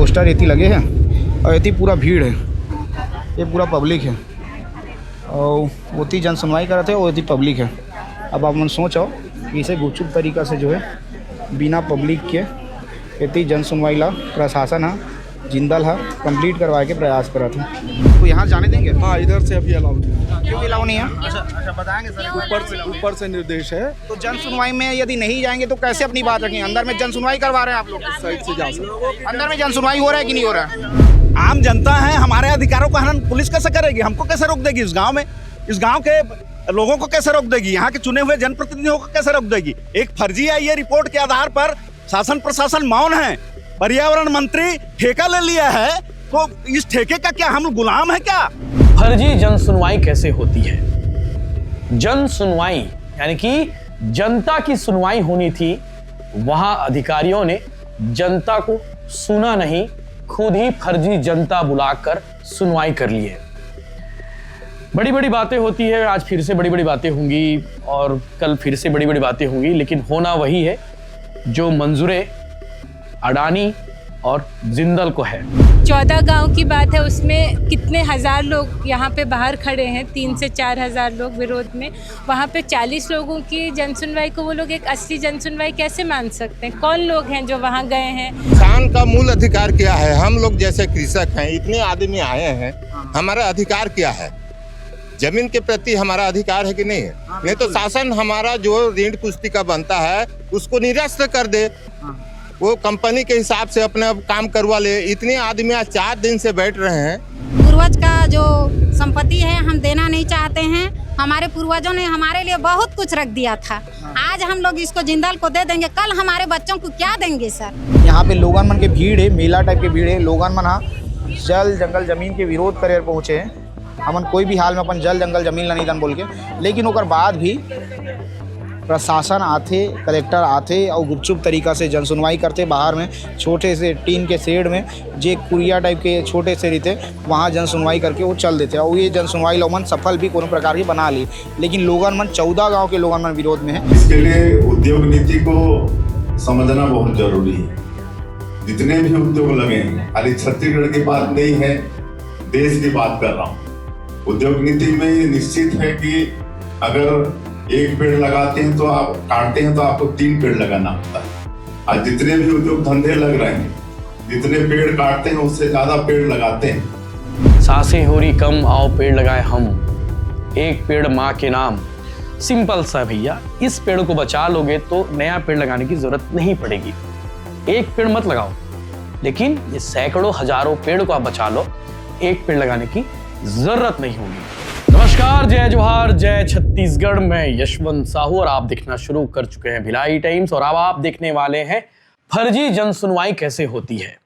Poster इतनी लगे हैं और इतनी पूरा भीड़ है, ये पूरा पब्लिक है और उतनी जन सुनवाई कर रहे थे और इतनी पब्लिक है। अब आप मन सोचो कि इसे गुपचुप तरीक़ा से जो है बिना पब्लिक के इतनी जन सुनवाई ला प्रशासन है जिंदल है कंप्लीट करवाए के प्रयास करा था। तो यहाँ जाने देंगे? हाँ, इधर से अभी अलाउ नहीं है। क्यों अलाउ नहीं है? अच्छा बताएंगे सर। ऊपर से निर्देश है। तो जन सुनवाई में यदि नहीं जाएंगे तो कैसे अपनी बात रखेंगे? अंदर में जन सुनवाई करवा रहे हैं आप लोग, साइड से जा सकते। अंदर में जन सुनवाई हो रहा है कि नहीं हो रहा है? आम जनता है, हमारे अधिकारों का हनन पुलिस कैसे करेगी? हमको कैसे रोक देगी? इस गांव में, इस गांव के लोगों को कैसे रोक देगी? यहाँ के चुने हुए जनप्रतिनिधियों को कैसे रोक देगी? एक फर्जी है, ये रिपोर्ट के आधार पर शासन प्रशासन मौन है। पर्यावरण मंत्री ठेका ले लिया है, तो इस ठेके का क्या हम गुलाम है क्या? फर्जी जन सुनवाई कैसे होती है? जन सुनवाई यानी कि जनता की सुनवाई होनी थी, वहां अधिकारियों ने जनता को सुना नहीं, खुद ही फर्जी जनता बुलाकर सुनवाई कर ली है। बड़ी बड़ी बातें होती है, आज फिर से बड़ी बड़ी बातें होंगी और कल फिर से बड़ी बड़ी बातें होंगी, लेकिन होना वही है जो मंजूरे अडानी और जिंदल को है। 14 गांव की बात है, उसमें कितने हजार लोग यहाँ पे बाहर खड़े हैं, 3 से 4 हजार लोग विरोध में। वहाँ पे 40 लोगों की जनसुनवाई को वो लोग एक असली जनसुनवाई कैसे मान सकते हैं? कौन लोग हैं जो वहाँ गए हैं? किसान का मूल अधिकार क्या है? हम लोग जैसे कृषक हैं, इतने आदमी आए हैं, हमारा अधिकार क्या है? जमीन के प्रति हमारा अधिकार है कि नहीं है? नहीं तो शासन हमारा जो ऋण पुस्तिका बनता है उसको निरस्त कर दे, वो कंपनी के हिसाब से अपना काम करवा ले। इतने आदमी आज 4 दिन से बैठ रहे हैं। पूर्वज का जो संपत्ति है हम देना नहीं चाहते हैं। हमारे पूर्वजों ने हमारे लिए बहुत कुछ रख दिया था, आज हम लोग इसको जिंदल को दे देंगे, कल हमारे बच्चों को क्या देंगे सर? यहाँ पे लोगन मन के भीड़ है, मेला टाइप के भीड़ है। लोगन मन हाँ जल जंगल जमीन के विरोध करे पहुँचे हैं। हमन कोई भी हाल में अपन जल जंगल जमीन ला नहीं दन बोल के, लेकिन ओकर बाद भी प्रशासन आते, कलेक्टर आते और गुपचुप तरीक़ा से जन सुनवाई करते। बाहर में छोटे से टीन के शेड में जे कुरिया टाइप के छोटे से रहते, वहाँ जन सुनवाई करके वो चल देते और ये जन सुनवाई लोगन सफल भी कोनो प्रकार की बना ली। लेकिन लोगन मन 14 गांव के लोगन मन विरोध में है। इसके लिए उद्योग नीति को समझना बहुत जरूरी है। जितने भी उद्योग लगे, खाली छत्तीसगढ़ की बात नहीं है, देश की बात कर रहा हूँ। उद्योग नीति में ये निश्चित है कि अगर 1 पेड़ लगाते हैं तो आप काटते हैं तो आपको 3 पेड़ लगाना होता है। आज जितने भी उद्योग धंधे लग रहे हैं, जितने पेड़ काटते हैं उससे ज्यादा पेड़ लगाते हैं। सांसें हो रही कम, आओ पेड़ लगाए हम, एक पेड़ माँ के नाम। सिंपल सा भैया, इस पेड़ को बचा लोगे तो नया पेड़ लगाने की जरूरत नहीं पड़ेगी। एक पेड़ मत लगाओ, लेकिन ये सैकड़ों हजारों पेड़ को आप बचा लो, एक पेड़ लगाने की जरूरत नहीं होगी। नमस्कार, जय जोहार, जय छत्तीसगढ़। मैं यशवंत साहू और आप देखना शुरू कर चुके हैं भिलाई टाइम्स और अब आप देखने वाले हैं फर्जी जन सुनवाई कैसे होती है।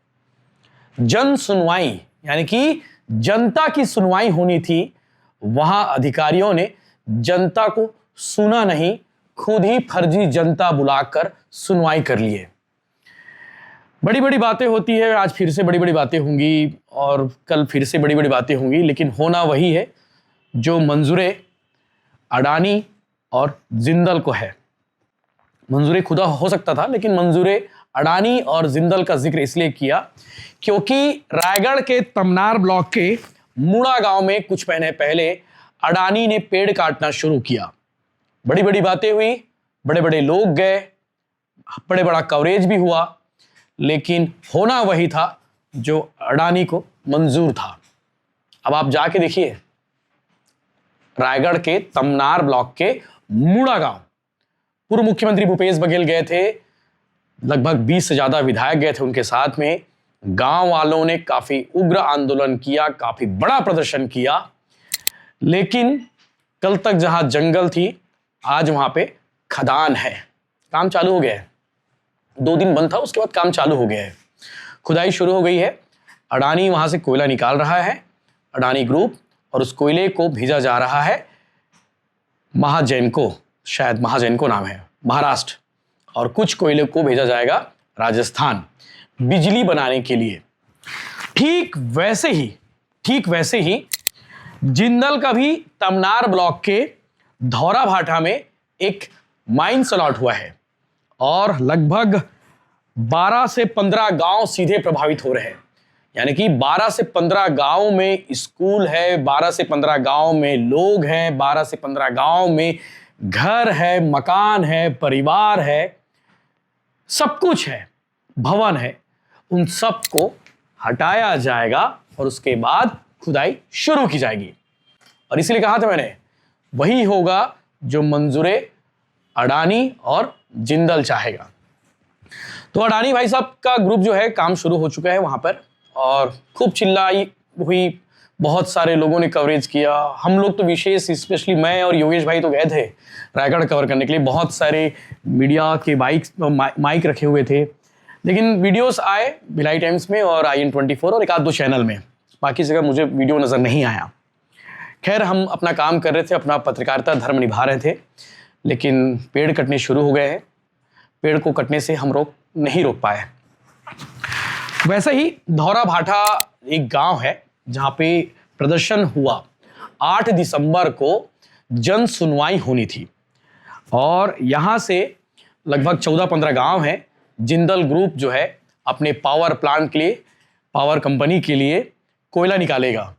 जन सुनवाई यानी कि जनता की सुनवाई होनी थी, वहां अधिकारियों ने जनता को सुना नहीं, खुद ही फर्जी जनता बुलाकर सुनवाई कर ली है। बड़ी बड़ी बातें होती है, आज फिर से बड़ी बड़ी बातें होंगी और कल फिर से बड़ी बड़ी बातें होंगी, लेकिन होना वही है जो मंजूरे अडानी और जिंदल को है। मंजूरे खुदा हो सकता था, लेकिन मंजूरे अडानी और जिंदल का जिक्र इसलिए किया क्योंकि रायगढ़ के तमनार ब्लॉक के मुड़ा गांव में कुछ महीने पहले अडानी ने पेड़ काटना शुरू किया। बड़ी बड़ी बातें हुई, बड़े बड़े लोग गए, बड़े बड़ा कवरेज भी हुआ, लेकिन होना वही था जो अडानी को मंजूर था। अब आप जाके देखिए, रायगढ़ के तमनार ब्लॉक के मुड़ा गांव, पूर्व मुख्यमंत्री भूपेश बघेल गए थे, लगभग 20 से ज्यादा विधायक गए थे उनके साथ में। गांव वालों ने काफी उग्र आंदोलन किया, काफी बड़ा प्रदर्शन किया, लेकिन कल तक जहां जंगल थी, आज वहां पे खदान है। काम चालू हो गया है, 2 दिन बंद था, उसके बाद काम चालू हो गया है, खुदाई शुरू हो गई है। अडानी वहां से कोयला निकाल रहा है, अडानी ग्रुप, और उस कोयले को भेजा जा रहा है महाजैनको, शायद महाजैनको नाम है, महाराष्ट्र, और कुछ कोयले को भेजा जाएगा राजस्थान बिजली बनाने के लिए। ठीक वैसे ही जिंदल का भी तमनार ब्लॉक के धौरा भाटा में एक माइंस अलॉट हुआ है और लगभग 12 से 15 गांव सीधे प्रभावित हो रहे हैं। यानी कि 12 से 15 गांव में स्कूल है, 12 से 15 गांव में लोग हैं, 12 से 15 गांव में घर है, मकान है, परिवार है, सब कुछ है, भवन है। उन सब को हटाया जाएगा और उसके बाद खुदाई शुरू की जाएगी। और इसलिए कहा था मैंने, वही होगा जो मंजूरे अडानी और जिंदल चाहेगा। तो अडानी भाई साहब का ग्रुप जो है काम शुरू हो चुका है वहां पर, और खूब चिल्लाई हुई, बहुत सारे लोगों ने कवरेज किया। हम लोग तो विशेष, स्पेशली मैं और योगेश भाई तो गए थे रायगढ़ कवर करने के लिए। बहुत सारे मीडिया के माइक रखे हुए थे, लेकिन वीडियोस आए भिलाई टाइम्स में और IN24 और एक आध दो चैनल में, बाकी जगह मुझे वीडियो नज़र नहीं आया। खैर, हम अपना काम कर रहे थे, अपना पत्रकारिता धर्म निभा रहे थे, लेकिन पेड़ कटने शुरू हो गए हैं। पेड़ को कटने से हम नहीं रोक पाए। वैसे ही धौरा भाटा एक गांव है जहां पे प्रदर्शन हुआ। 8 दिसंबर को जन सुनवाई होनी थी और यहां से लगभग 14-15 गांव हैं। जिंदल ग्रुप जो है अपने पावर प्लांट के लिए, पावर कंपनी के लिए कोयला निकालेगा,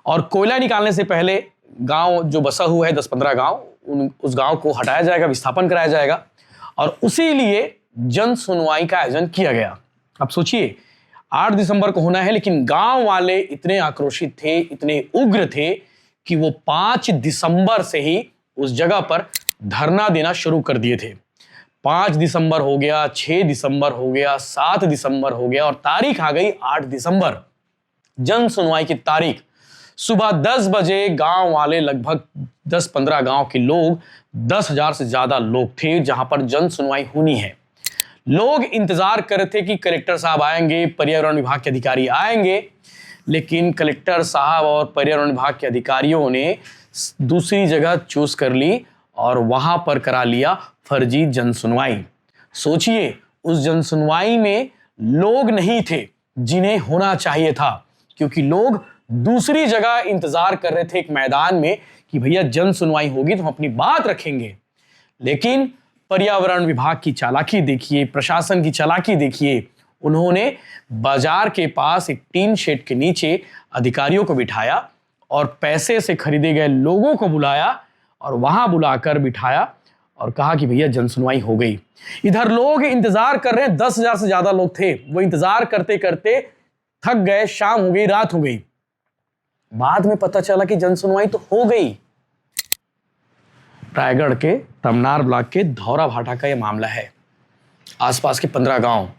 और कोयला निकालने से पहले गांव जो बसा हुआ है 10-15 गांव, उस गांव को हटाया जाएगा, विस्थापन कराया जाएगा, और उसी लिए जन सुनवाई का आयोजन किया गया। अब सोचिए, 8 दिसंबर को होना है, लेकिन गांव वाले इतने आक्रोशित थे, इतने उग्र थे कि वो 5 दिसंबर से ही उस जगह पर धरना देना शुरू कर दिए थे। 5 दिसंबर हो गया, 6 दिसंबर हो गया, 7 दिसंबर हो गया, और तारीख आ गई 8 दिसंबर, जन सुनवाई की तारीख। सुबह 10 बजे गांव वाले, लगभग 10-15 गांव के लोग, 10,000 से ज्यादा लोग थे जहां पर जन सुनवाई होनी है। लोग इंतजार कर रहे थे कि कलेक्टर साहब आएंगे, पर्यावरण विभाग के अधिकारी आएंगे, लेकिन कलेक्टर साहब और पर्यावरण विभाग के अधिकारियों ने दूसरी जगह चूज कर ली और वहां पर करा लिया फर्जी जन सुनवाई। सोचिए, उस जन सुनवाई में लोग नहीं थे जिन्हें होना चाहिए था, क्योंकि लोग दूसरी जगह इंतजार कर रहे थे एक मैदान में कि भैया जन सुनवाई होगी तो हम अपनी बात रखेंगे। लेकिन पर्यावरण विभाग की चालाकी देखिए, प्रशासन की चालाकी देखिए। उन्होंने बाजार के पास एक टीन शेड के नीचे अधिकारियों को बिठाया और पैसे से खरीदे गए लोगों को बुलाया और वहां बुलाकर बिठाया और कहा कि भैया जन सुनवाई हो गई। इधर लोग इंतजार कर रहे हैं, 10,000 से ज्यादा लोग थे, वो इंतजार करते करते थक गए, शाम हो गई, रात हो गई। बाद में पता चला कि जन सुनवाई तो हो गई। रायगढ़ के तमनार ब्लॉक के धौरा भाटा का यह मामला है। आसपास के 15 गांव,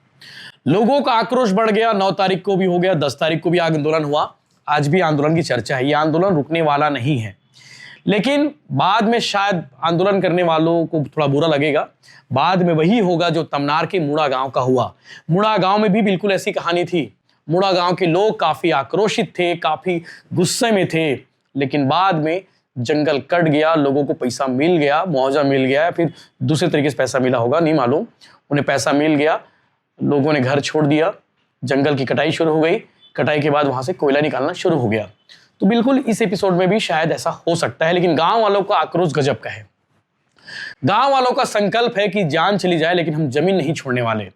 लोगों का आक्रोश बढ़ गया। 9 तारीख को भी हो गया, 10 तारीख को भी आंदोलन हुआ। आज भी आंदोलन की चर्चा है। यह आंदोलन रुकने वाला नहीं है, लेकिन बाद में शायद आंदोलन करने वालों को थोड़ा बुरा लगेगा। बाद में वही होगा जो तमनार के मुड़ा गांव का हुआ। मुड़ा गांव में भी बिल्कुल ऐसी कहानी थी। मुड़ा गांव के लोग काफी आक्रोशित थे, काफी गुस्से में थे, लेकिन बाद में जंगल कट गया, लोगों को पैसा मिल गया, मुआवजा मिल गया, फिर दूसरे तरीके से पैसा मिला होगा, नहीं मालूम। उन्हें पैसा मिल गया, लोगों ने घर छोड़ दिया, जंगल की कटाई शुरू हो गई। कटाई के बाद वहां से कोयला निकालना शुरू हो गया। तो बिल्कुल इस एपिसोड में भी शायद ऐसा हो सकता है, लेकिन गांव वालों का आक्रोश गजब का है। गांव वालों का संकल्प है कि जान चली जाए लेकिन हम जमीन नहीं छोड़ने वाले।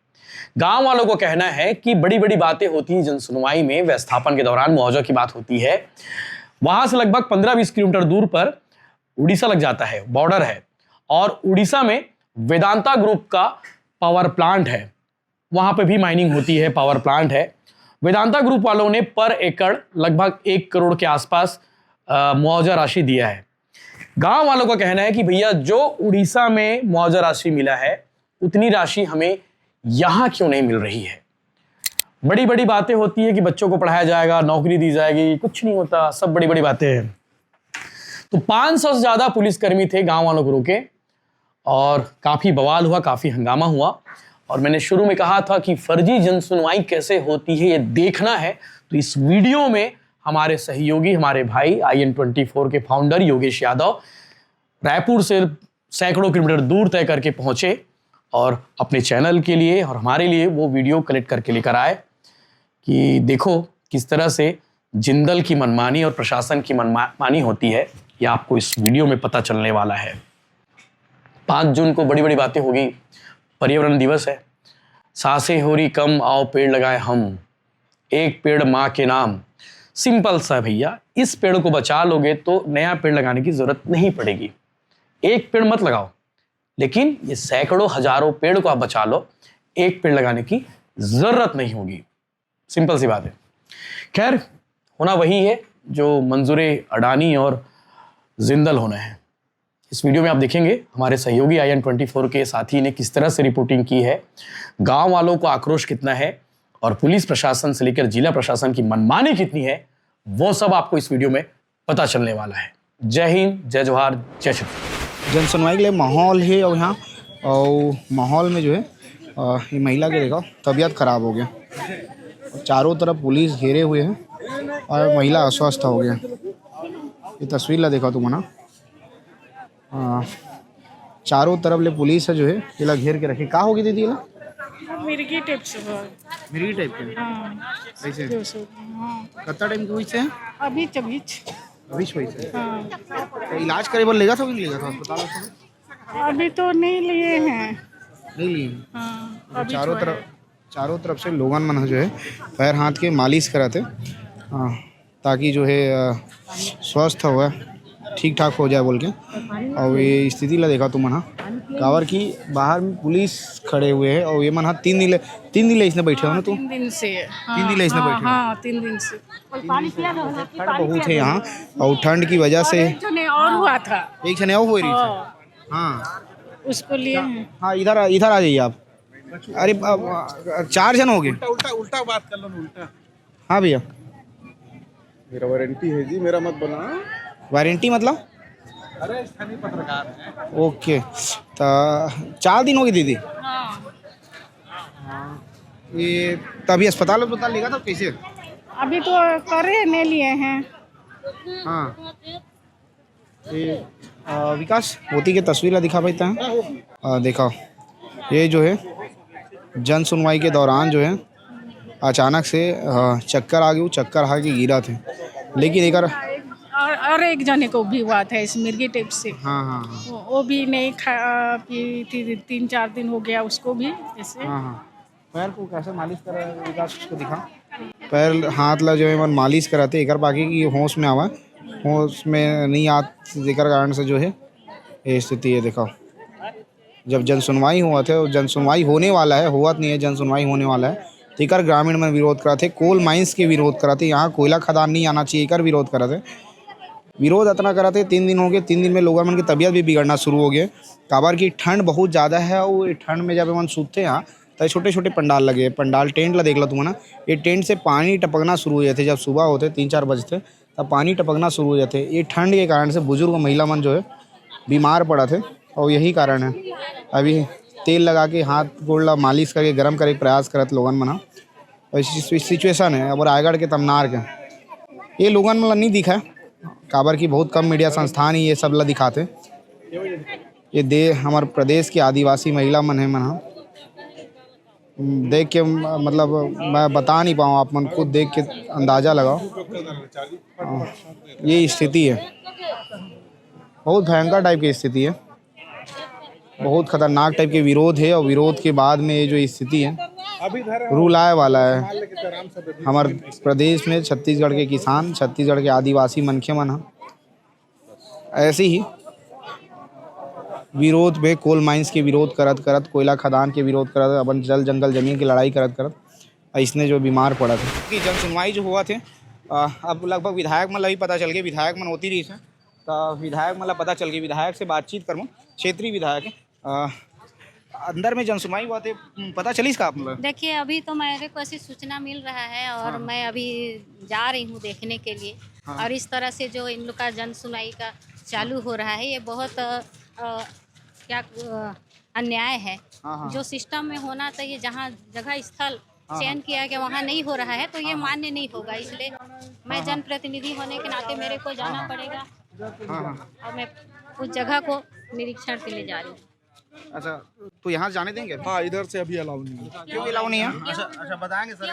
गांव वालों को कहना है कि बड़ी बड़ी बातें होती हैं जन सुनवाई में, विस्थापन के दौरान मुआवजा की बात होती है। वहां से लगभग 15-20 किलोमीटर दूर पर उड़ीसा लग जाता है, बॉर्डर है, और उड़ीसा में वेदांता ग्रुप का पावर प्लांट है। वहां पे भी माइनिंग होती है, पावर प्लांट है। वेदांता ग्रुप वालों ने पर एकड़ लगभग 1 करोड़ के आसपास मुआवजा राशि दिया है। गांव वालों का कहना है कि भैया जो उड़ीसा में मुआवजा राशि मिला है उतनी राशि हमें यहां क्यों नहीं मिल रही है। बड़ी बड़ी बातें होती है कि बच्चों को पढ़ाया जाएगा, नौकरी दी जाएगी, कुछ नहीं होता, सब बड़ी बड़ी बातें हैं। तो 500 से ज्यादा पुलिसकर्मी थे, गांव वालों को रोके और काफी बवाल हुआ, काफी हंगामा हुआ। और मैंने शुरू में कहा था कि फर्जी जन सुनवाई कैसे होती है ये देखना है, तो इस वीडियो में हमारे सहयोगी, हमारे भाई IN24 के फाउंडर योगेश यादव रायपुर से सैकड़ों किलोमीटर दूर तय करके पहुंचे और अपने चैनल के लिए और हमारे लिए वो वीडियो कलेक्ट करके लेकर आए कि देखो किस तरह से जिंदल की मनमानी और प्रशासन की मनमानी होती है। यह आपको इस वीडियो में पता चलने वाला है। 5 जून को बड़ी बड़ी बातें होगी, पर्यावरण दिवस है। सांसें हो रही कम, आओ पेड़ लगाए हम, एक पेड़ माँ के नाम, सिंपल सा भैया। इस पेड़ को बचा लोगे तो नया पेड़ लगाने की जरूरत नहीं पड़ेगी। एक पेड़ मत लगाओ, लेकिन ये सैकड़ों हजारों पेड़ को आप बचा लो, एक पेड़ लगाने की जरूरत नहीं होगी। सिंपल सी बात है। खैर, होना वही है जो मंजूरे अडानी और जिंदल होना है। इस वीडियो में आप देखेंगे हमारे सहयोगी IN24 के साथी ने किस तरह से रिपोर्टिंग की है, गांव वालों को आक्रोश कितना है और पुलिस प्रशासन से लेकर जिला प्रशासन की मनमानी कितनी है, वो सब आपको इस वीडियो में पता चलने वाला है। जय हिंद, जय जवाहर, जय श्री। जन सुनवाई के लिए माहौल है और यहाँ और माहौल में जो है ये महिला के देखो तबीयत खराब हो गया, चारों तरफ पुलिस घेरे हुए हैं और महिला अस्वस्थ हो गया। ये तस्वीर ला देखा तुम ना, चारों तरफ ले पुलिस है जो है ये घेर के रखे। का होगी दीदी ला? मिर्गी टाइप से मिर्गी टाइप के ऐसे कितना टाइम की हुई से अभी अभी हुई से तो इलाज करे बोल लेगा था अस्पताल में? अभी तो नहीं लिए हैं, नहीं लिए। हाँ, चारों तरफ से लोगन मन जो है पैर हाथ के मालिश कराते ताकि जो है स्वस्थ हो, ठीक ठाक हो जाए बोल के। और ये स्थिति ला देखा तुम मना कावर की बाहर में पुलिस खड़े हुए हैं और ये मन 3 दिन इसने बैठे हो ना तुम? 3 दिन से। 3 दिन इसने बैठे? हाँ, 3 दिन से। ठंड बहुत है यहाँ और ठंड की वजह से और हुआ था, एक जने और हो रही थी। हाँ, उसको लिए हैं। हाँ, इधर आ जाइए आप। अरे 4 जन हो गए। उल्टा बात कर लो, उल्टा। हाँ भैया, मेरा वारंटी है जी, मेरा मत बना। वारंटी मतलब? अरे स्थानीय पत्रकार है। ओके, तो 4 दिन हो गए दीदी। ये तभी अस्पताल लेगा था कैसे? अभी तो करे नहीं लिए हैं। हाँ, ये विकास मोती की तस्वीर दिखा पाता है। देखो ये जो है जन सुनवाई के दौरान जो है अचानक से चक्कर आ गई, चक्कर आ के गिरा थे, लेकिन एक और एक जने को भी हुआ था इस मिर्गी टाइप से। हाँ, वो भी नहीं खा पी थी, 3-4 दिन हो गया उसको भी ऐसे। हाँ, पैर को कैसे मालिश कर रहा है विकास, उसको दिखा। पैर हाथ ला जो है मन मालिश कराते, एक बाकी की होश में आवा, होश में नहीं आते जेकर कारण से जो है ये स्थिति है। देखो जब जन सुनवाई हुआ थे, जन सुनवाई होने वाला है, हुआ नहीं है, जन सुनवाई होने वाला है, तो ग्रामीण में विरोध कराते, कोल माइंस के विरोध कराते, यहाँ कोयला खदान नहीं आना चाहिए कर विरोध कराते। विरोध इतना कराते 3 दिन हो गए। 3 दिन में लोगों मन की तबीयत भी बिगड़ना शुरू हो गए। काबर की ठंड बहुत ज़्यादा है और ठंड में जब मन सूते यहाँ तो छोटे छोटे पंडाल लगे, पंडाल टेंट ला देख लो तुम ना, ये टेंट से पानी टपकना शुरू हो जाते। जब सुबह होते 3-4 बजते तब पानी टपकना शुरू हो जाते। ये ठंड के कारण से बुजुर्ग महिला मन जो है बीमार पड़ा थे और यही कारण है। अभी तेल लगा के हाथ गोड़ मालिश करके गर्म करे प्रयास करत लोगन मना, और सिचुएशन है। अब रायगढ़ के तमनार के ये लोगन मन नहीं दिखा, काबर की बहुत कम मीडिया संस्थान ही ये सब ला दिखाते। ये हमारे प्रदेश के आदिवासी महिला मन है मना, देख के मतलब मैं बता नहीं पाऊँ, आप मन खुद देख के अंदाज़ा लगाओ। ये स्थिति है, बहुत भयंकर टाइप की स्थिति है, बहुत खतरनाक टाइप के विरोध है। और विरोध के बाद में ये जो स्थिति है रूल आए वाला है हमारे प्रदेश में। छत्तीसगढ़ के किसान, छत्तीसगढ़ के आदिवासी मनखे मन ऐसे ही विरोध में कोल माइंस के विरोध करत, कोयला खदान के विरोध करत, अपन जल जंगल जमीन की लड़ाई करत इसने जो बीमार पड़ा था कि जन सुनवाई जो हुआ थे अब लगभग विधायक मन भी पता चल गया, विधायक मन होती रही है तो विधायक मन पता चल गया, विधायक से बातचीत करूँ, क्षेत्रीय विधायक अंदर में जन सुनवाई हुआ थे, पता चली इसका आप लोग? देखिए अभी तो मेरे को ऐसी सूचना मिल रहा है और मैं अभी जा रही हूँ देखने के लिए। और इस तरह से जो इन लोग का जन सुनवाई का चालू हो रहा है ये बहुत क्या अन्याय है। जो सिस्टम में होना चाहिए, जहाँ जगह स्थल चयन किया गया वहाँ नहीं हो रहा है तो ये मान्य नहीं होगा। इसलिए मैं जनप्रतिनिधि होने के नाते मेरे को जाना पड़ेगा और मैं उस जगह को निरीक्षण के लिए जा रही हूँ। अच्छा, तो यहाँ जाने देंगे? हाँ, इधर से अभी अलाउ नहीं है। क्यों अलाउ नहीं है? अच्छा बताएंगे सर।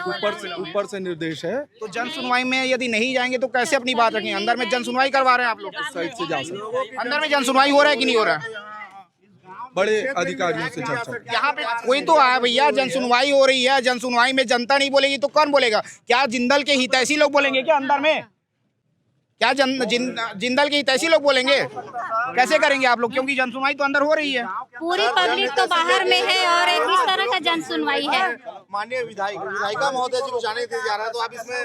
ऊपर से निर्देश है। तो जन सुनवाई में यदि नहीं जाएंगे तो कैसे अपनी बात रखेंगे? अंदर में जन सुनवाई करवा रहे हैं आप लोग? साइड से जा सकते। अंदर में जन सुनवाई हो रहा है कि नहीं हो रहा है? बड़े अधिकारियों से चर्चा की। यहाँ पे कोई तो आया भैया, जन सुनवाई हो रही है, जन सुनवाई में जनता नहीं बोलेगी तो कौन बोलेगा? क्या जिंदल के हितैषी लोग बोलेंगे क्या अंदर में? क्या जिंदल के हितैषी लोग बोलेंगे? कैसे करेंगे आप लोग? क्योंकि जन सुनवाई तो अंदर हो रही है। पूरी पब्लिक तो बाहर में है और एक इस तरह का जन सुनवाई है। माननीय विधायिका महोदय जी को जाने दिया जा रहा है, तो आप इसमें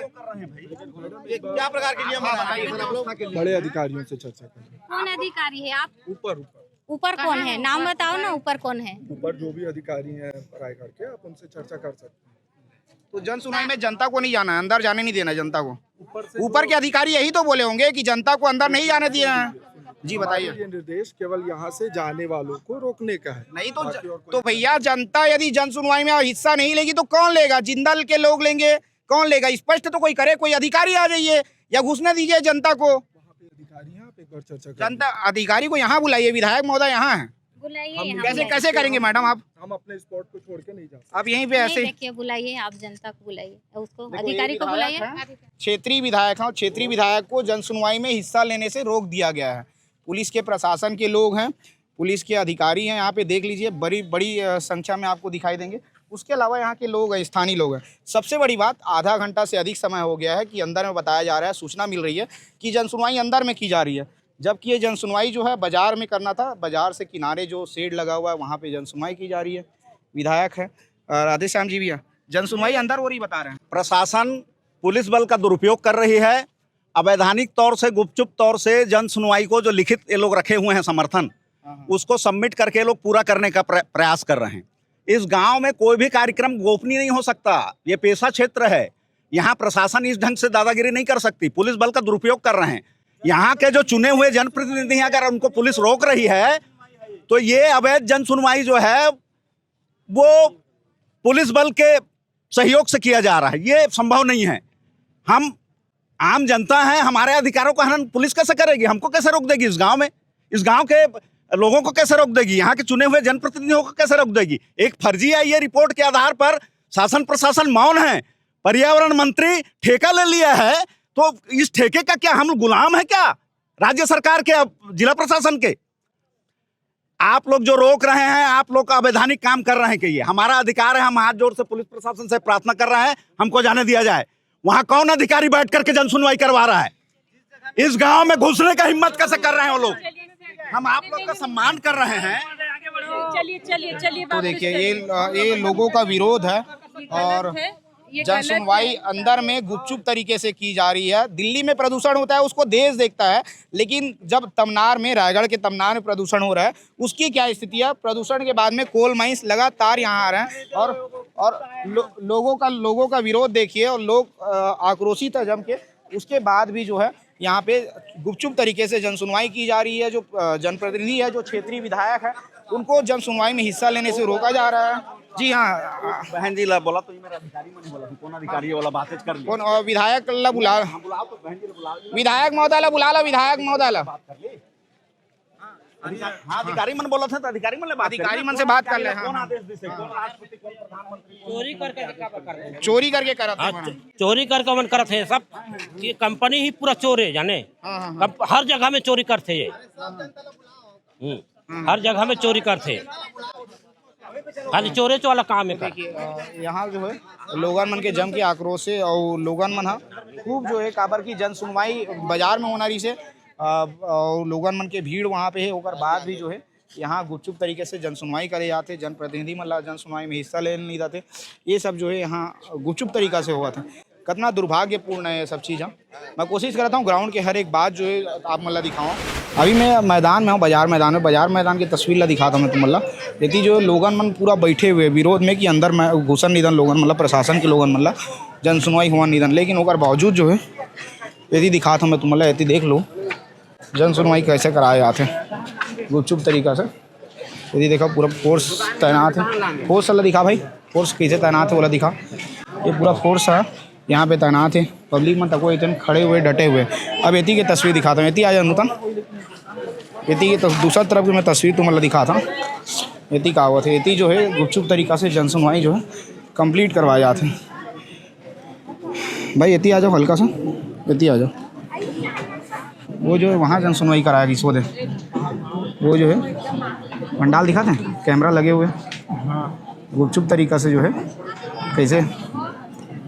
ये क्या प्रकार के नियम बनाए? बड़े अधिकारियों से चर्चा करें। कौन अधिकारी है आप? ऊपर ऊपर कौन है? नाम बताओ ना, ऊपर कौन है? ऊपर जो भी अधिकारी हैं रायगढ़ के, आप उनसे चर्चा कर सकते हैं। तो जन सुनवाई में जनता को नहीं जाना है, अंदर जाने नहीं देना जनता को। ऊपर के अधिकारी यही तो बोले होंगे कि जनता को अंदर नहीं जाने दिया है। जी बताइए। ये निर्देश केवल यहाँ से जाने वालों को रोकने का है। नहीं तो भैया, जनता यदि जन सुनवाई में हिस्सा नहीं लेगी तो कौन लेगा? जिंदल के लोग लेंगे, कौन लेगा? स्पष्ट तो कोई करे, कोई अधिकारी आ जाइए या घुसने दीजिए जनता को। अधिकारी यहाँ पे एक बार चर्चा जनता अधिकारी को यहाँ बुलाइए, विधायक महोदय यहाँ है। बुलाइए। कैसे करेंगे मैडम आप? हम अपने स्पॉट को छोड़ के नहीं जा सकते। आप यहीं पे ऐसे देखिए, बुलाइए आप, जनता को बुलाइए, उसको अधिकारी को बुलाइए। क्षेत्रीय विधायक हैं, क्षेत्रीय विधायक को जन सुनवाई में हिस्सा लेने से रोक दिया गया है। पुलिस के प्रशासन के लोग हैं, पुलिस के अधिकारी हैं, यहाँ पे देख लीजिए, बड़ी संख्या में आपको दिखाई देंगे। उसके अलावा यहाँ के लोग हैं, स्थानीय लोग हैं। सबसे बड़ी बात, आधा घंटा से अधिक समय हो गया है कि अंदर में बताया जा रहा है, सूचना मिल रही है कि जन सुनवाई अंदर में की जा रही है, जबकि ये जन सुनवाई जो है बाजार में करना था। बाजार से किनारे जो शेड लगा हुआ है वहाँ पे जन सुनवाई की जा रही है। विधायक है राधे श्याम जी भैया, जन सुनवाई अंदर हो रही बता रहे हैं। प्रशासन पुलिस बल का दुरुपयोग कर रही है। अवैधानिक तौर से, गुपचुप तौर से जन सुनवाई को जो लिखित ये लोग रखे हुए हैं समर्थन, उसको सबमिट करके ये लोग पूरा करने का प्रयास कर रहे हैं। इस गांव में कोई भी कार्यक्रम गोपनीय नहीं हो सकता। ये पेशा क्षेत्र है, यहाँ प्रशासन इस ढंग से दादागिरी नहीं कर सकती। पुलिस बल का दुरुपयोग कर रहे हैं। यहाँ के जो चुने हुए जनप्रतिनिधि हैं, अगर उनको पुलिस रोक रही है तो ये अवैध जन सुनवाई जो है वो पुलिस बल के सहयोग से किया जा रहा है। ये संभव नहीं है। हम आम जनता हैं, हमारे अधिकारों का हनन पुलिस कैसे करेगी? हमको कैसे रोक देगी? इस गांव में, इस गांव के लोगों को कैसे रोक देगी? यहाँ के चुने हुए जनप्रतिनिधियों को कैसे रोक देगी? एक फर्जी आई है रिपोर्ट के आधार पर शासन प्रशासन मौन है। पर्यावरण मंत्री ठेका ले लिया है, तो इस ठेके का क्या हम गुलाम है क्या? राज्य सरकार के, जिला प्रशासन के? आप लोग जो रोक रहे हैं, आप लोग का अवैधानिक काम कर रहे हैं कि ये हमारा अधिकार है। हम हाथ जोड़ से पुलिस प्रशासन से प्रार्थना कर रहे हैं, हमको जाने दिया जाए। वहां कौन अधिकारी बैठ करके जन सुनवाई करवा रहा है? इस गांव में घुसने का हिम्मत कैसे कर रहे हैं वो लोग? हम आप लोग का सम्मान कर रहे हैं। चलिए तो देखिए, ये लोगों का विरोध है और जन सुनवाई अंदर में गुपचुप तरीके से की जा रही है। दिल्ली में प्रदूषण होता है, उसको देश देखता है, लेकिन जब तमनार में, रायगढ़ के तमनार में प्रदूषण हो रहा है, उसकी क्या स्थिति है? प्रदूषण के बाद में कोल माइंस लगातार यहाँ आ रहे हैं और लोगों का विरोध देखिए, और लोग आक्रोशित है जम के। उसके बाद भी जो है यहाँ पे गुपचुप तरीके से जन सुनवाई की जा रही है। जो जनप्रतिनिधि है, जो क्षेत्रीय विधायक है, उनको जन सुनवाई में हिस्सा लेने से रोका जा रहा है। जी हाँ, बहन जी ला बोला तो ये मेरा अधिकारी मैंने बोला, कौन अधिकारी वाला बातें कर ली। कौन? विधायक ला बुला, विधायक महोदय ला बुला ला, विधायक महोदय ला। हाँ, अधिकारी मन बोला था तो अधिकारी मन से बात कर ले। कौन आदेश दी से? कौन राष्ट्रपति, कौन प्रधानमंत्री? चोरी करके करा था। चोरी करके मन करते हैं सब। ये कंपनी ही पूरा चोर है, जाने। हर जगह में चोरी करते ये, हर जगह में चोरी करते। खाली चोरे वाला काम है। यहाँ जो है लोगन मन के जम के आक्रोश से और लोगन मन खूब जो है काबर की जन सुनवाई बाजार में होना रही से और लोगन मन के भीड़ वहाँ पे है। होकर बाद भी जो है यहाँ गुपचुप तरीके से जन सुनवाई करे जाते, जनप्रतिनिधि मतलब जन सुनवाई में हिस्सा लेने नहीं जाते। ये सब जो है यहाँ गुपचुप तरीका से हुआ था। कितना दुर्भाग्यपूर्ण है ये सब चीज़। मैं कोशिश करता हूँ ग्राउंड के हर एक बात जो है आप मतलब दिखाऊँ। अभी मैं मैदान में हूँ, बाजार मैदान की तस्वीर ला दिखाता हूँ मैं तुम मतलब। यदि जो लोगन मन पूरा बैठे हुए विरोध में कि अंदर में घुसन निधन लोगन मतलब प्रशासन के लोगन मतलब जन सुनवाई हुआ निधन, लेकिन होकर बावजूद जो है यदि दिखाता हूँ मैं तुम मतलब, यदि देख लो जन सुनवाई कैसे कराए जाते हैं गुपचुप तरीका से। यदि देखा पूरा फोर्स तैनात है, फोर्स वाला दिखा भाई, फोर्स कैसे तैनात है बोला दिखा। ये पूरा फोर्स है यहाँ पे तैनात है। पब्लिक में तको इतने खड़े हुए डटे हुए। अब एती की तस्वीर दिखाता हूँ, एती आ जाए नूतन, एती की दूसरा तरफ की मैं तस्वीर तो मतलब दिखाता हूँ। एती का हुआ थे, एती जो है गुपचुप तरीका से जन सुनवाई जो है कंप्लीट करवाए जाते हैं। भाई एती आ जाओ, हल्का सा एती आ जाओ। वो जो है वहाँ जन सुनवाई कराया किसको दे, वो जो है पंडाल दिखाते हैं, कैमरा लगे हुए गुपचुप तरीका से जो है कैसे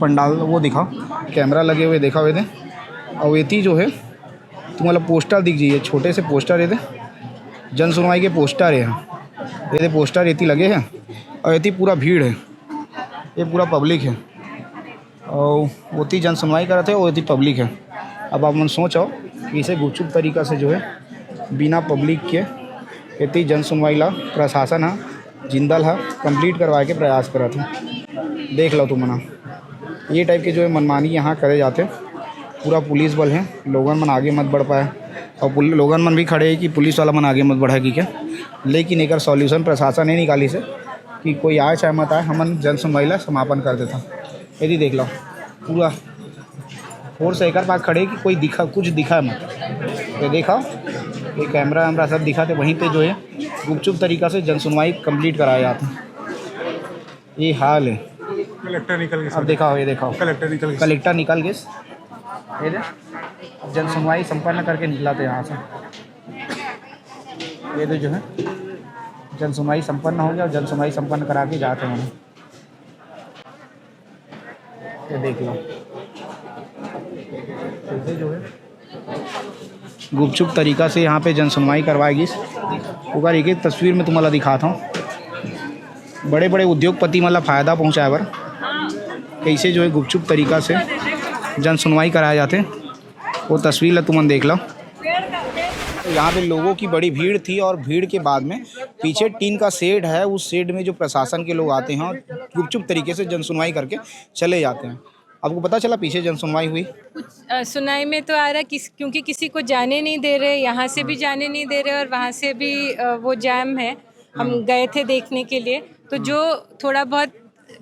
पंडाल वो दिखाओ, कैमरा लगे हुए देखा हुए थे। और ये जो है तुम्हारा पोस्टर दिख जाइए, छोटे से पोस्टर ये थे जन सुनवाई के पोस्टर है, ये पोस्टर ये लगे हैं और ये पूरा भीड़ है, ये पूरा पब्लिक है और वो जन सुनवाई कर रहे थे और ये पब्लिक है। अब आप मन सोचो इसे गुपचुप तरीका से जो है बिना पब्लिक के इतनी जन सुनवाई ला प्रशासन है जिंदल है कंप्लीट करवाए के प्रयास करा था। देख लो तुम मना ये टाइप के जो है मनमानी यहाँ करे जाते, पूरा पुलिस बल है, लोगन मन आगे मत बढ़ पाए और लोगन मन भी खड़े है कि पुलिस वाला मन आगे मत बढ़ेगी क्या, लेकिन एक सॉल्यूशन प्रशासन नहीं निकाली से कि कोई आए चाहे मत आए हमन जन सुनवाई ला समापन कर देता। यदि देख लो पूरा फोर्स एक पास खड़े कि कोई कुछ दिखा मत, ये देखा ये कैमरा वैमरा सब दिखा थे, वहीं पे जो है गुपचुप तरीका से जन सुनवाई कंप्लीट कराया जाता है। ये हाल है। कलेक्टर निकल गए, अब देखा ये देखा कलेक्टर निकल गए, ये जन सुनवाई संपन्न करके निकला था यहाँ से। ये तो जो है जन सुनवाई संपन्न हो गया और जन सुनवाई संपन्न करा के जाते हैं। ये देख लो ऐसे जो है गुपचुप तरीका से यहाँ पे जन सुनवाई करवाएगी। ऊपर एक तस्वीर में तुम्हारा दिखाता हूँ, बड़े बड़े उद्योगपति मतलब फ़ायदा पहुँचाए बर कैसे जो है गुपचुप तरीका से जन सुनवाई कराए जाते, वो तस्वीर तुम देख लो। यहाँ पे लोगों की बड़ी भीड़ थी और भीड़ के बाद में पीछे टीन का शेड है, उस शेड में जो प्रशासन के लोग आते हैं और गुपचुप तरीके से जन सुनवाई करके चले जाते हैं। आपको पता चला पीछे जन सुनवाई हुई? कुछ सुनाई में तो आ रहा क्योंकि किसी को जाने नहीं दे रहे, यहाँ से भी जाने नहीं दे रहे और वहाँ से भी वो जैम है। हम गए थे देखने के लिए, तो जो थोड़ा बहुत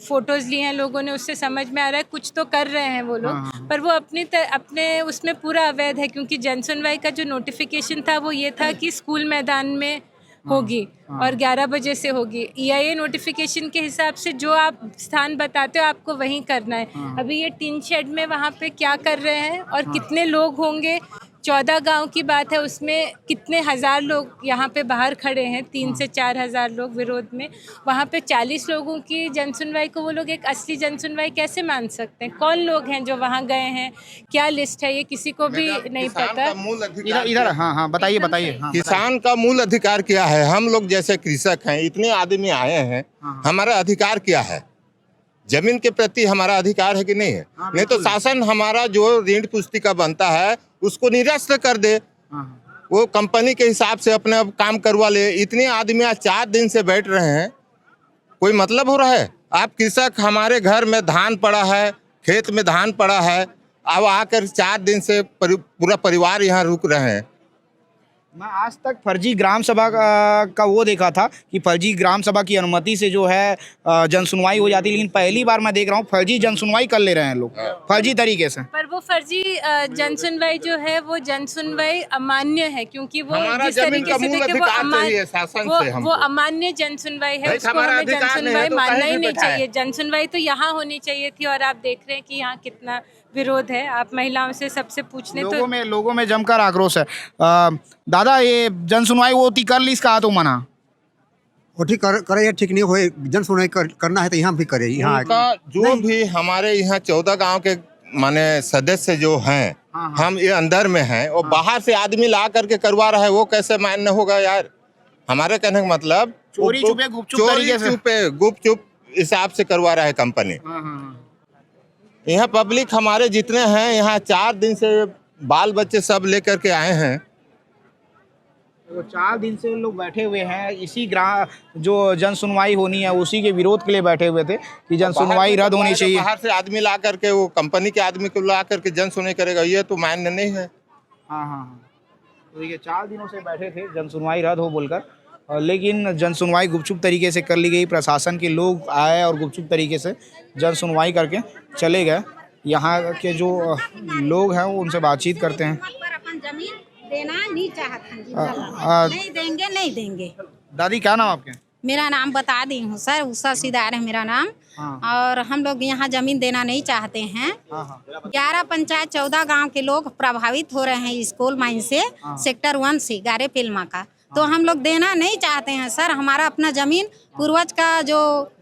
फोटोज़ लिए हैं लोगों ने उससे समझ में आ रहा है कुछ तो कर रहे हैं वो लोग, पर वो अपने उसमें पूरा अवैध है, क्योंकि जन सुनवाई का जो नोटिफिकेशन था वो ये था कि स्कूल मैदान में होगी और 11 बजे से होगी। EIA नोटिफिकेशन के हिसाब से जो आप स्थान बताते हो आपको वहीं करना है। अभी ये टीन शेड में वहाँ पे क्या कर रहे हैं और कितने लोग होंगे, 14 गांव की बात है, उसमें कितने हज़ार लोग यहाँ पे बाहर खड़े हैं, 3 से 4 हज़ार लोग विरोध में। वहाँ पे 40 लोगों की जन सुनवाई को वो लोग एक असली जन सुनवाई कैसे मान सकते हैं? कौन लोग हैं जो वहाँ गए हैं, क्या लिस्ट है, ये किसी को भी नहीं पता। इधर हाँ बताइए बताइए। किसान का मूल अधिकार क्या है? हम लोग जैसे कृषक हैं, इतने आदमी आए हैं, हमारा अधिकार क्या है? जमीन के प्रति हमारा अधिकार है कि नहीं है? नहीं तो शासन हमारा जो ऋण पुस्तिका बनता है उसको निरस्त कर दे, वो कंपनी के हिसाब से अपने काम करवा ले। इतने आदमी आज 4 दिन से बैठ रहे हैं, कोई मतलब हो रहा है? आप कृषक, हमारे घर में धान पड़ा है, खेत में धान पड़ा है, अब आकर 4 दिन से पूरा परिवार यहाँ रुक रहे हैं। मैं आज तक फर्जी ग्राम सभा का वो देखा था कि फर्जी ग्राम सभा की अनुमति से जो है जन सुनवाई हो जाती, लेकिन पहली बार मैं देख रहा हूँ फर्जी जन सुनवाई कर ले रहे हैं लोग फर्जी तरीके से। पर वो फर्जी जन सुनवाई जो है वो जन सुनवाई अमान्य है, क्योंकि वो जिस तरीके से देखिए वो अमान्य जन सुनवाई है, उसको हमें जन सुनवाई मानना ही नहीं चाहिए। जन सुनवाई तो यहाँ होनी चाहिए थी और आप देख रहे हैं कि यहाँ कितना विरोध है। आप महिलाओं से सबसे पूछने लोगों में जमकर आक्रोश है। दादा ये जन सुनवाई वो कर ली इसका तो मना वो ठीक करे, ठीक नहीं होए, जन सुनवाई करना है तो यहाँ भी करे। यहाँ जो भी हमारे यहाँ 14 गांव के माने सदस्य जो हैं, हम ये अंदर में हैं और बाहर से आदमी ला करके करवा रहा है, वो कैसे मान्य होगा यार? हमारे कहने का मतलब चोरी छुपे गुपचुप हिसाब से करवा रहा है कंपनी। यहाँ पब्लिक हमारे जितने हैं, यहाँ 4 दिन से बाल बच्चे सब लेकर के आए हैं। तो 4 दिन से लोग बैठे हुए हैं, इसी जो जन सुनवाई होनी है उसी के विरोध के लिए बैठे हुए थे कि जन सुनवाई रद्द होनी चाहिए। बाहर से आदमी ला करके, वो कंपनी के आदमी को ला करके जन सुनवाई करेगा, ये तो मान्य नहीं है। हाँ तो ये 4 दिनों से बैठे थे जन सुनवाई रद्द हो बोलकर, लेकिन जन सुनवाई गुपचुप तरीके से कर ली गई। प्रशासन के लोग आए और गुपचुप तरीके से जन सुनवाई करके चले गए। यहाँ के जो लोग हैं वो उनसे बातचीत करते हैं। जमीन देना नहीं चाहते, नहीं देंगे। दादी क्या नाम आपके? मेरा नाम बता दी हूँ सर, उषा सीदार है मेरा नाम। और हम लोग यहाँ जमीन देना नहीं चाहते हैं। 11 पंचायत 14 गांव के लोग प्रभावित हो रहे हैं इस कोल माइन से, सेक्टर 1 से गारे फिल्मा का। तो हम लोग देना नहीं चाहते हैं सर। हमारा अपना जमीन पूर्वज का जो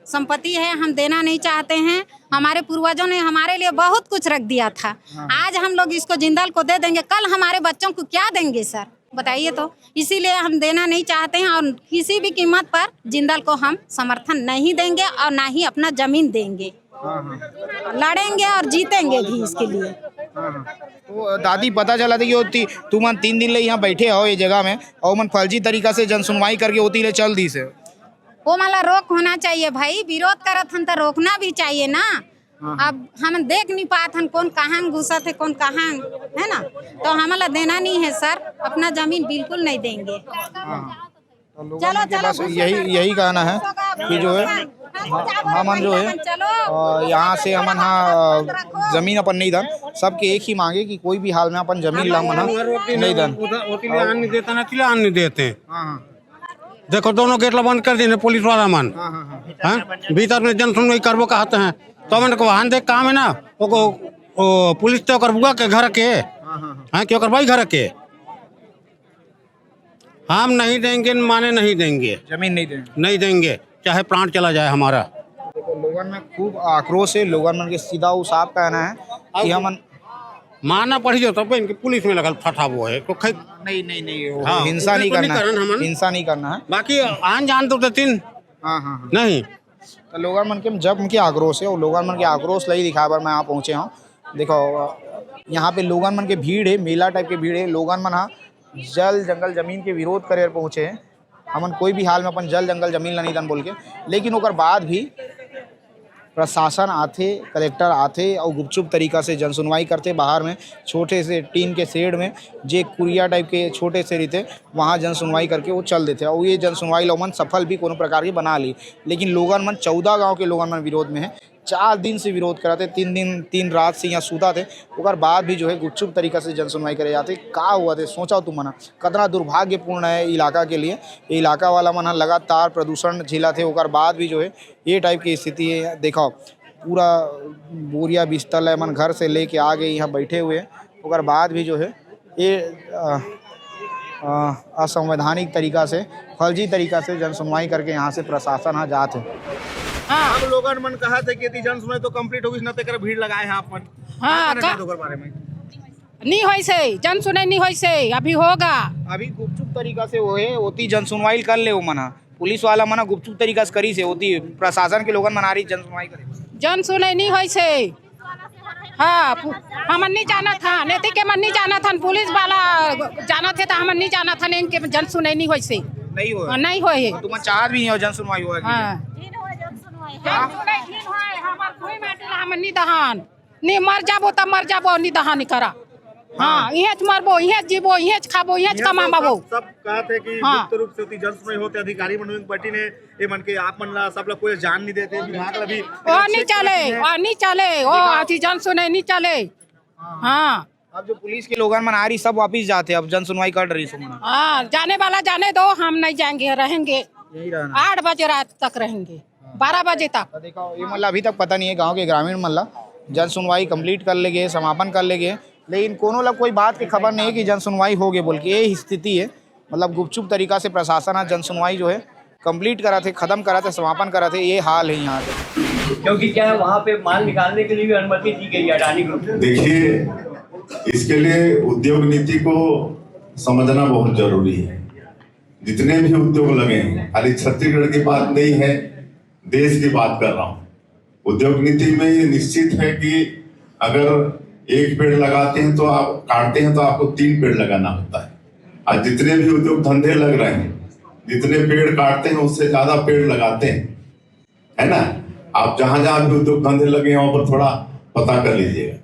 संपत्ति है हम देना नहीं चाहते हैं। हमारे पूर्वजों ने हमारे लिए बहुत कुछ रख दिया था। आज हम लोग इसको जिंदल को दे देंगे, कल हमारे बच्चों को क्या देंगे सर, बताइए तो। इसीलिए हम देना नहीं चाहते हैं और किसी भी कीमत पर जिंदल को हम समर्थन नहीं देंगे और ना ही अपना जमीन देंगे। लड़ेंगे और जीतेंगे भी इसके लिए। तो दादी पता चला था कि तुम 3 दिन ले यहाँ बैठे हो ये जगह में और मन फर्जी तरीका से जन सुनवाई करके होती ले चल दी से वो माला रोक होना चाहिए भाई। विरोध करत हन तो रोकना भी चाहिए ना। अब हम देख नहीं पात हन कौन कहाँ घुसा थे कौन कहाँ है ना, तो हमारा देना नहीं है सर। अपना जमीन बिल्कुल नहीं देंगे। चलो चलो यही कहना है कि जो है हमन जो है यहाँ से हमन हाँ जमीन अपन नहीं दन। सबके एक ही मांगे कि कोई भी हाल में अपन जमीन ला मना नहीं दन। नहीं देते देखो दोनों गेट बंद कर दिए पुलिस वाला मन। भीतर में जन सुनवाई करबो कहते हैं तो मैंने वाहन देख काम है ना वो पुलिस तो बुआ के घर के हैं क्यों कर भाई घर के हम नहीं देंगे माने नहीं देंगे जमीन नहीं देंगे चाहे प्राण चला जाए हमारा। देखो लोगों में खूब आक्रोश है। लोगों में सीधा वो साफ कहना है कि हम माना पड़ी जो तब इनके पुलिस में लगल फटा वो है तो नहीं हाँ, हिंसा नहीं करना है। हिंसा नहीं करना है। बाकी आन जान तो तीन नहीं तो लोगों मन के जब उनके आक्रोश है और लोगों मन के आक्रोश लगी दिखा पर मैं यहाँ पहुँचे हूँ। देखो यहाँ पे लोगन मन के भीड़ है, मेला टाइप के भीड़ है। लोगन मन हाँ जल जंगल जमीन के विरोध करे पहुँचे हैं। हमन कोई भी हाल में अपन जल जंगल जमीन ला नहीं दन बोल के, लेकिन ओकर बाद भी प्रशासन आते, कलेक्टर आते और गुपचुप तरीका से जन सुनवाई करते। बाहर में छोटे से टीन के शेड में जे कुरिया टाइप के छोटे से रहते वहाँ जन सुनवाई करके वो चल देते और ये जन सुनवाई लोगन सफल भी कोनो प्रकार की बना ली। लेकिन लोगन मन 14 गांव के लोगन मन विरोध में है। 4 दिन से विरोध कराते, 3 रात से यहाँ सूता थे। ओकर बाद भी जो है गुपचुप तरीका से जन सुनवाई करे जाते। का हुआ थे सोचा तुम मना कितना दुर्भाग्यपूर्ण है इलाका के लिए। इलाका वाला मना लगातार प्रदूषण झेला थे। ओकर बाद भी जो है ये टाइप की स्थिति है। देखो पूरा बोरिया बिस्तर है मन घर से लेके आ गए यहाँ बैठे हुए। ओकर बाद भी जो है ये असंवैधानिक तरीका से फर्जी तरीका से जन सुनवाई करके यहाँ से प्रशासन यहाँ जाते। हम लोगन मन कहा थे कि जन सुनवाई तो कंप्लीट होगी न तेकर भीड़ लगाए हैं अपन। हाँ बारे में नहीं होई से जन सुनाई नहीं होई से अभी होगा। अभी गुपचुप तरीका से वो है होती जन सुनवाई कर ले वो मना पुलिस वाला मना गुपचुप तरीका से करी से होती प्रशासन के लोगन मना रही जन सुनवाई करे। जन सुनाई नहीं होई से हाँ हमन नहीं जाना था नेती के मन नहीं जाना था पुलिस वाला जाना थे तो हमन नहीं जाना था इनके जन सुनाई नहीं होई से नहीं होए तुम चाहत भी नहीं हो जन सुनवाई हुआ। हाँ हमन नहीं दहान नहीं मर जाबो तब मर जाबो नहीं दहान करा। हाँ इहेच मरबो इहेच जीबो इहेच खाबो इहेच कमाबो। सब कहते कि गुप्त रूप से जन सुनवाई होते अधिकारी मनोज पार्टी ने ये मन के आप मन ला सब लोग कोई जान नहीं देते विभाग अभी नहीं चले ओ अति जन सुनवाई नहीं चले। हाँ अब जो पुलिस के लोग मन आ रही सब वापिस जाते अब जन सुनवाई कर रही। हाँ जाने वाला जाने दो हम नहीं जाएंगे रहेंगे 8 बजे रात तक रहेंगे 12 बजे तक। देखो ये मतलब अभी तक पता नहीं है गांव के ग्रामीण मतलब जन सुनवाई कंप्लीट कर ले गए समापन कर ले गए लेकिन कोनो लग कोई बात की खबर नहीं है कि जन सुनवाई हो गई बोल के। ये स्थिति है मतलब गुपचुप तरीका से प्रशासन जन सुनवाई जो है कंप्लीट करा थे खत्म करा थे समापन करा थे। ये हाल है यहाँ पे क्योंकि क्या है वहाँ पे माल निकालने के लिए भी अनुमति दी गई है अडानी ग्रुप। देखिए इसके लिए उद्योग नीति को समझना बहुत जरूरी है। जितने भी उद्योग लगे हैं खाली छत्तीसगढ़ की बात नहीं है देश की बात कर रहा हूँ। उद्योग नीति में ये निश्चित है कि अगर 1 पेड़ लगाते हैं तो आप काटते हैं तो आपको 3 पेड़ लगाना होता है। आज जितने भी उद्योग धंधे लग रहे हैं जितने पेड़ काटते हैं उससे ज्यादा पेड़ लगाते हैं है ना। आप जहां जहां भी उद्योग धंधे लगे हैं वहां पर थोड़ा पता कर लीजिएगा।